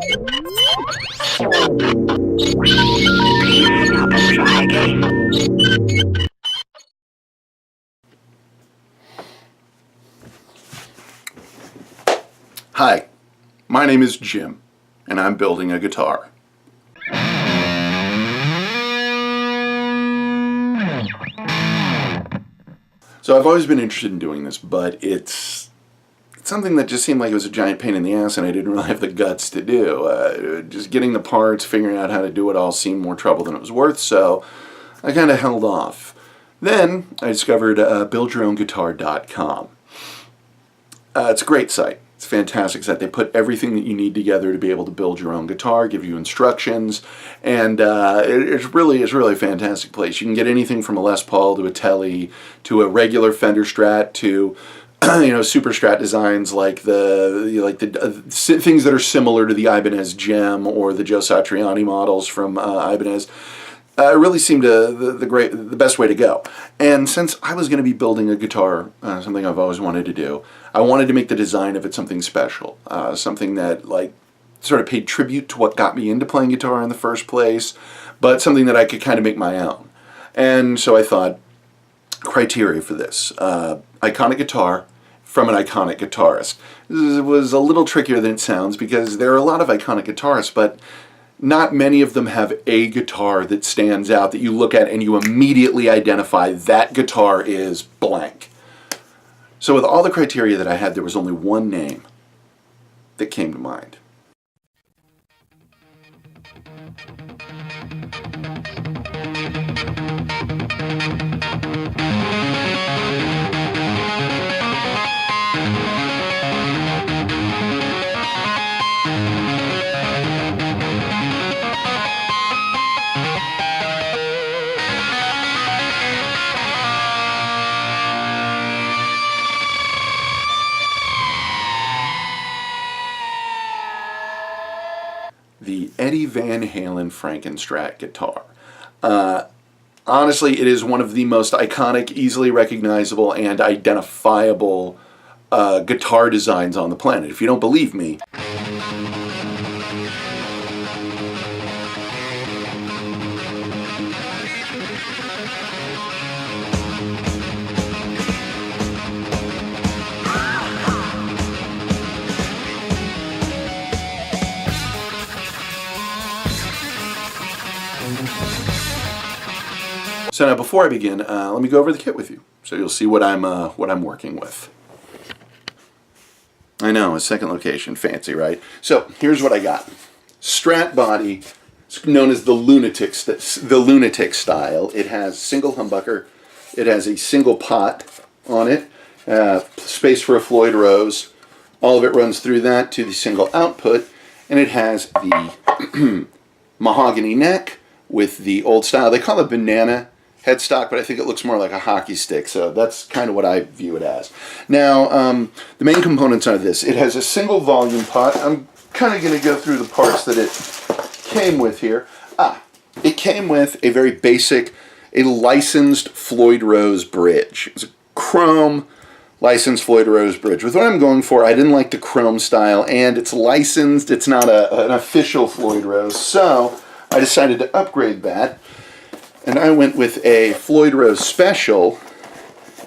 Try again. Hi, my name is Jim, and I'm building a guitar. So I've always been interested in doing this, but it's something that just seemed like it was a giant pain in the ass, and I didn't really have the guts to do. Just getting the parts, figuring out how to do it all seemed more trouble than it was worth, so I kind of held off. Then I discovered buildyourownguitar.com. It's a great site. It's a fantastic site. They put everything that you need together to be able to build your own guitar, give you instructions, and it's really a fantastic place. You can get anything from a Les Paul to a Tele to a regular Fender Strat to super Strat designs like the things that are similar to the Ibanez Gem or the Joe Satriani models from Ibanez. Really seemed the best way to go. And since I was going to be building a guitar, something I've always wanted to do, I wanted to make the design of it something special, something that sort of paid tribute to what got me into playing guitar in the first place, but something that I could kind of make my own. And so I thought, criteria for this: iconic guitar from an iconic guitarist. This was a little trickier than it sounds because there are a lot of iconic guitarists, but not many of them have a guitar that stands out that you look at and you immediately identify that guitar is blank. So with all the criteria that I had, there was only one name that came to mind. The Eddie Van Halen Frankenstrat guitar. Honestly, it is one of the most iconic, easily recognizable, and identifiable guitar designs on the planet. If you don't believe me, so now before I begin, let me go over the kit with you, so you'll see what I'm working with. I know, a second location, fancy, right? So here's what I got: Strat body, it's known as the Lunatic style. It has single humbucker. It has a single pot on it, space for a Floyd Rose. All of it runs through that to the single output, and it has the mahogany neck with the old style. They call it banana headstock, but I think it looks more like a hockey stick, so that's kind of what I view it as. Now, the main components are this. It has a single volume pot. I'm kind of going to go through the parts that it came with here. It came with a very basic, a licensed Floyd Rose bridge. It's a chrome licensed Floyd Rose bridge. With what I'm going for, I didn't like the chrome style, and it's licensed. It's not an official Floyd Rose, so I decided to upgrade that. And I went with a Floyd Rose Special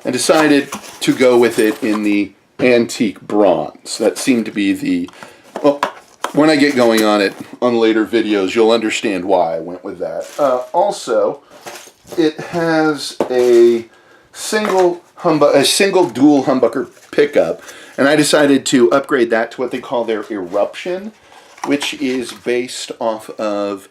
and decided to go with it in the antique bronze. That seemed to be the, well, when I get going on it on later videos, you'll understand why I went with that. Also, it has a single dual humbucker pickup, and I decided to upgrade that to what they call their Eruption, which is based off of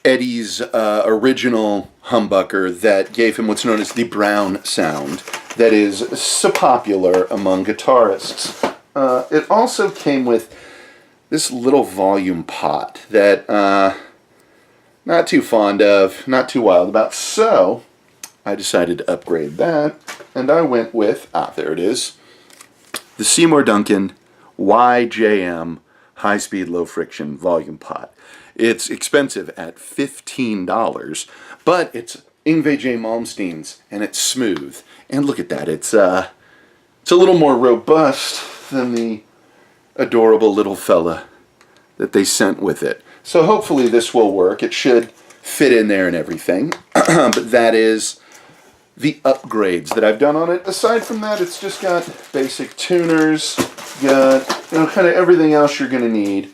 Eddie's original humbucker that gave him what's known as the brown sound that is so popular among guitarists. It also came with this little volume pot that not too fond of, not too wild about, so I decided to upgrade that, and I went with, there it is, the Seymour Duncan YJM high-speed, low-friction volume pot. It's expensive at $15, but it's Yngwie J. Malmsteen's, and it's smooth. And look at that, it's a little more robust than the adorable little fella that they sent with it. So hopefully this will work. It should fit in there and everything. But that is the upgrades that I've done on it. Aside from that, it's just got basic tuners, got kind of everything else you're going to need.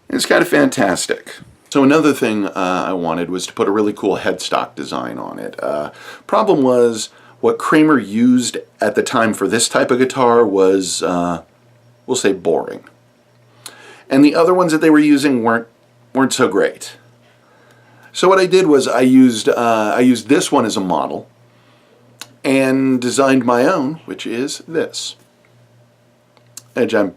It's kind of fantastic. So another thing I wanted was to put a really cool headstock design on it. Problem was, what Kramer used at the time for this type of guitar was, we'll say, boring. And the other ones that they were using weren't so great. So what I did was I used this one as a model and designed my own, which is this, which I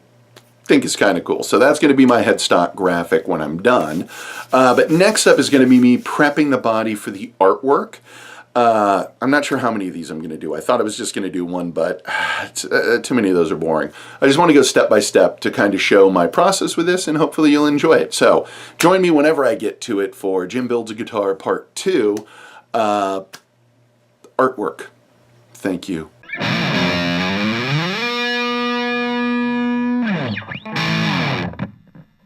think is kind of cool. So that's going to be my headstock graphic when I'm done. But next up is going to be me prepping the body for the artwork. I'm not sure how many of these I'm going to do. I thought I was just going to do one, but too many of those are boring. I just want to go step by step to kind of show my process with this, and hopefully you'll enjoy it. So join me whenever I get to it for Jim Builds a Guitar Part 2, artwork. Thank you.